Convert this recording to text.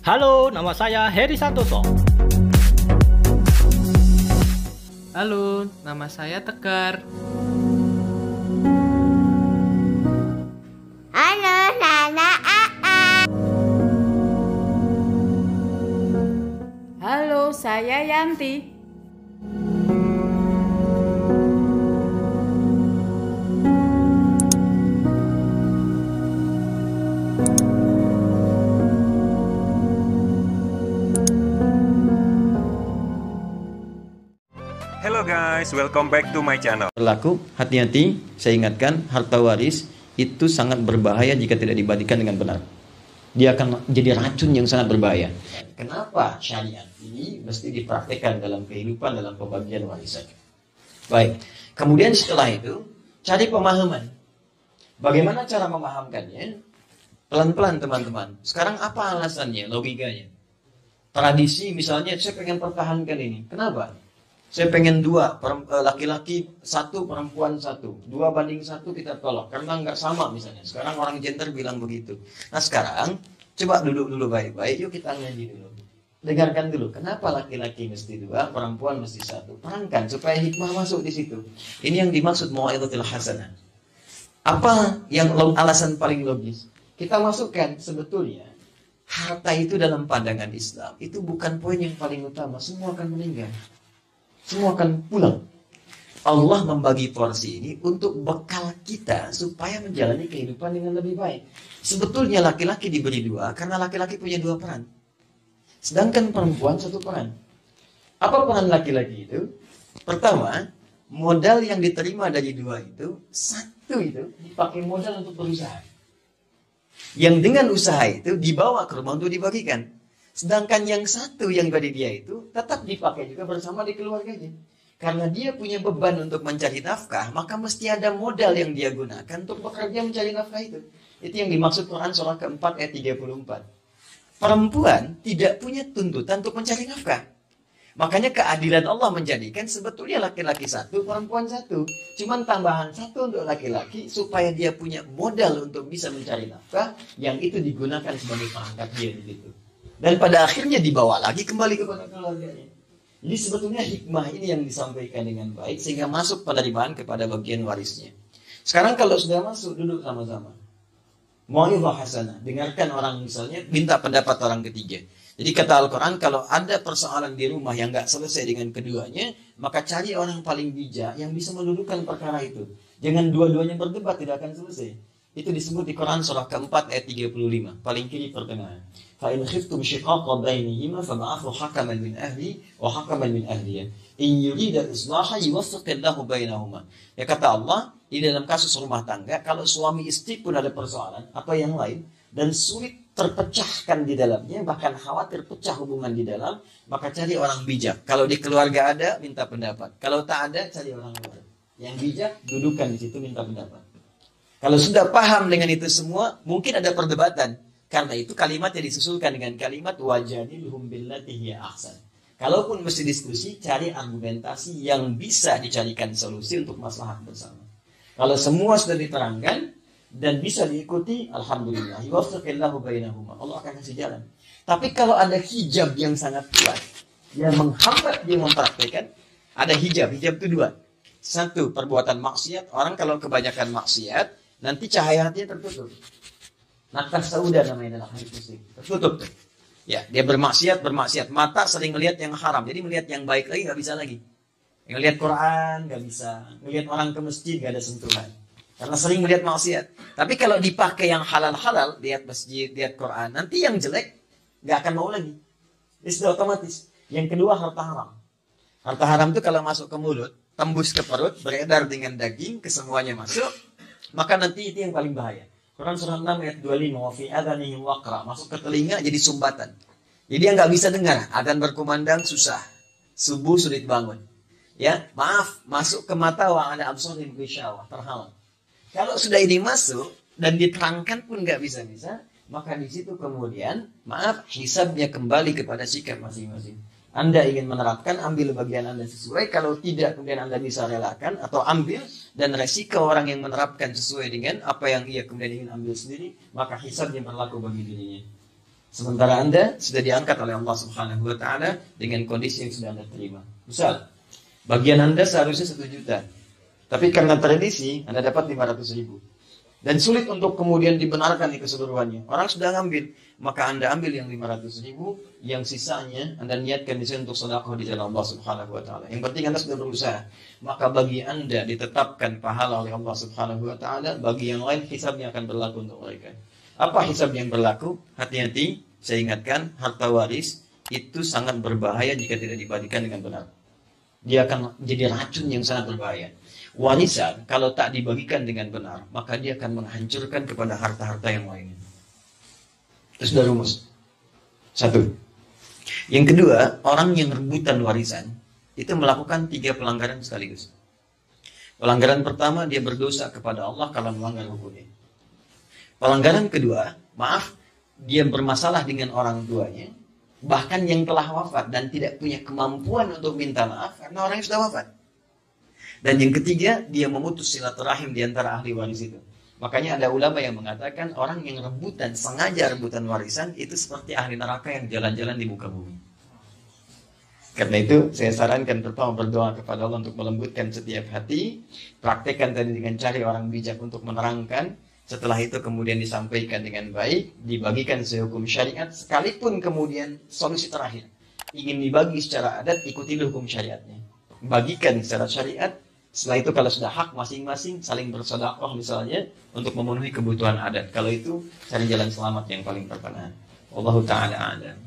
Halo, nama saya Heri Santoso. Halo, nama saya Tegar. Halo, Nana AA. Halo, saya Yanti. Hello guys, welcome back to my channel. Berlaku, hati-hati, saya ingatkan, harta waris itu sangat berbahaya jika tidak dibagikan dengan benar. Dia akan jadi racun yang sangat berbahaya. Kenapa syariat ini mesti dipraktekkan dalam kehidupan, dalam pembagian warisan? Baik, kemudian setelah itu, cari pemahaman. Bagaimana cara memahamkannya? Pelan-pelan teman-teman. Sekarang apa alasannya, logikanya? Tradisi misalnya, saya pengen pertahankan ini. Kenapa? Saya pengen dua, laki-laki satu, perempuan satu. 2:1 kita tolak, karena nggak sama misalnya. Sekarang orang gender bilang begitu. Nah sekarang, coba duduk dulu baik-baik. Yuk kita ngaji dulu. Dengarkan dulu, kenapa laki-laki mesti dua, perempuan mesti satu. Terangkan, supaya hikmah masuk di situ. Ini yang dimaksud mau'izatul hasanah. Apa yang alasan paling logis? Kita masukkan sebetulnya, harta itu dalam pandangan Islam, itu bukan poin yang paling utama. Semua akan meninggal. Semua akan pulang. Allah membagi porsi ini untuk bekal kita supaya menjalani kehidupan dengan lebih baik. Sebetulnya laki-laki diberi dua karena laki-laki punya dua peran. Sedangkan perempuan satu peran. Apa peran laki-laki itu? Pertama, modal yang diterima dari dua itu, satu itu dipakai modal untuk berusaha. Yang dengan usaha itu dibawa ke rumah untuk dibagikan. Sedangkan yang satu yang dari dia itu tetap dipakai juga bersama di keluarganya. Karena dia punya beban untuk mencari nafkah, maka mesti ada modal yang dia gunakan untuk bekerja mencari nafkah itu. Itu yang dimaksud Quran surah keempat ayat 34. Perempuan tidak punya tuntutan untuk mencari nafkah. Makanya keadilan Allah menjadikan sebetulnya laki-laki satu, perempuan satu. Cuman tambahan satu untuk laki-laki supaya dia punya modal untuk bisa mencari nafkah yang itu digunakan sebagai perangkat dia begitu. Dan pada akhirnya dibawa lagi kembali kepada keluarganya. Jadi sebetulnya hikmah ini yang disampaikan dengan baik sehingga masuk penerimaan kepada bagian warisnya. Sekarang kalau sudah masuk, duduk sama-sama. Mau'izah hasanah. Dengarkan orang misalnya, minta pendapat orang ketiga. Jadi kata Al-Quran, kalau ada persoalan di rumah yang nggak selesai dengan keduanya, maka cari orang paling bijak yang bisa mendudukan perkara itu. Jangan dua-duanya berdebat, tidak akan selesai. Itu disebut di Quran surah keempat ayat 35. Paling kiri pertengahan. فَإِنْ خِفْتُمْ شِقَاقَ بَيْنِهِمَا فَبَعَثُوا حَكَمًا مِنْ أَهْلِهِ وَحَكَمًا مِنْ أَهْلِهِ إِنْ يُرِيدَ إِصْلَاحًا يُوَفِّقِ اللَّهُ بَيْنَهُمَا. Ya kata Allah, di dalam kasus rumah tangga, kalau suami istri pun ada persoalan atau yang lain, dan sulit terpecahkan di dalamnya, bahkan khawatir pecah hubungan di dalam, maka cari orang bijak. Kalau di keluarga ada, minta pendapat. Kalau tak ada, cari orang luar. Yang bijak, dudukan di situ, minta pendapat. Kalau sudah paham dengan itu semua, mungkin ada perdebatan. Karena itu kalimatnya disusulkan dengan kalimat wajadilhum billati hiya ahsan. Kalaupun mesti diskusi, cari argumentasi yang bisa dicarikan solusi untuk maslahat bersama. Kalau semua sudah diterangkan dan bisa diikuti, alhamdulillah, yuwaffiqillahu bainahuma. Allah akan kasih jalan. Tapi kalau ada hijab yang sangat kuat yang menghambat dia mempraktikkan, ada hijab. Hijab itu dua. Satu, perbuatan maksiat. Orang kalau kebanyakan maksiat, nanti cahaya hatinya tertutup. Nakas sauda namanya dalam hadis Muslim. Tertutup. Ya, dia bermaksiat. Mata sering melihat yang haram. Jadi melihat yang baik lagi nggak bisa lagi. Ngelihat Quran nggak bisa. Ngelihat orang ke masjid nggak ada sentuhan. Karena sering melihat maksiat. Tapi kalau dipakai yang halal-halal, lihat masjid, lihat Quran, nanti yang jelek nggak akan mau lagi. Ini sudah otomatis. Yang kedua, harta haram. Harta haram itu kalau masuk ke mulut, tembus ke perut, beredar dengan daging, kesemuanya masuk, maka nanti itu yang paling bahaya. Quran surah 6 ayat 25, wa fi adhanihim waqra, masuk ke telinga jadi sumbatan. Jadi yang nggak bisa dengar, adzan berkumandang susah. Subuh sulit bangun. Ya, maaf, masuk ke mata wa ala absarihim ghisyawah, terhalang. Kalau sudah ini masuk dan diterangkan pun nggak bisa-bisa, maka di situ kemudian, maaf, hisabnya kembali kepada sikap masing-masing. Anda ingin menerapkan, ambil bagian Anda sesuai. Kalau tidak, kemudian Anda bisa relakan atau ambil. Dan resiko orang yang menerapkan sesuai dengan apa yang ia kemudian ingin ambil sendiri, maka hisab yang berlaku bagi dirinya. Sementara Anda sudah diangkat oleh Allah Subhanahu wa taala dengan kondisi yang sudah Anda terima. Misal, bagian Anda seharusnya 1 juta. Tapi karena tradisi Anda dapat 500 ribu. Dan sulit untuk kemudian dibenarkan di keseluruhannya. Orang sudah ngambil, maka Anda ambil yang 500 ribu, yang sisanya Anda niatkan di sini untuk sedekah di jalan Allah Subhanahu wa taala. Yang penting Anda sudah berusaha. Maka bagi Anda ditetapkan pahala oleh Allah Subhanahu wa taala, bagi yang lain hisabnya akan berlaku untuk mereka. Apa hisab yang berlaku? Hati-hati, saya ingatkan, harta waris itu sangat berbahaya jika tidak dibagikan dengan benar. Dia akan jadi racun yang sangat berbahaya. Warisan kalau tak dibagikan dengan benar, maka dia akan menghancurkan kepada harta-harta yang lainnya. Itu sudah rumus. 1. Yang kedua, orang yang rebutan warisan itu melakukan 3 pelanggaran sekaligus. Pelanggaran pertama, dia berdosa kepada Allah kalau melanggar hukumnya. Pelanggaran kedua, dia bermasalah dengan orang tuanya, bahkan yang telah wafat dan tidak punya kemampuan untuk minta maaf karena orang yang sudah wafat. Dan yang ketiga, dia memutus silaturahim di antara ahli waris itu. Makanya ada ulama yang mengatakan orang yang sengaja rebutan warisan itu seperti ahli neraka yang jalan-jalan di muka bumi. Karena itu saya sarankan pertama berdoa kepada Allah untuk melembutkan setiap hati. Praktekkan tadi dengan cari orang bijak untuk menerangkan. Setelah itu kemudian disampaikan dengan baik, dibagikan sehukum syariat, sekalipun kemudian solusi terakhir ingin dibagi secara adat, ikuti hukum syariatnya. Bagikan secara syariat. Setelah itu kalau sudah hak masing-masing saling bersedekah misalnya untuk memenuhi kebutuhan adat. Kalau itu cari jalan selamat yang paling terkenal. Wallahu taala a'lam.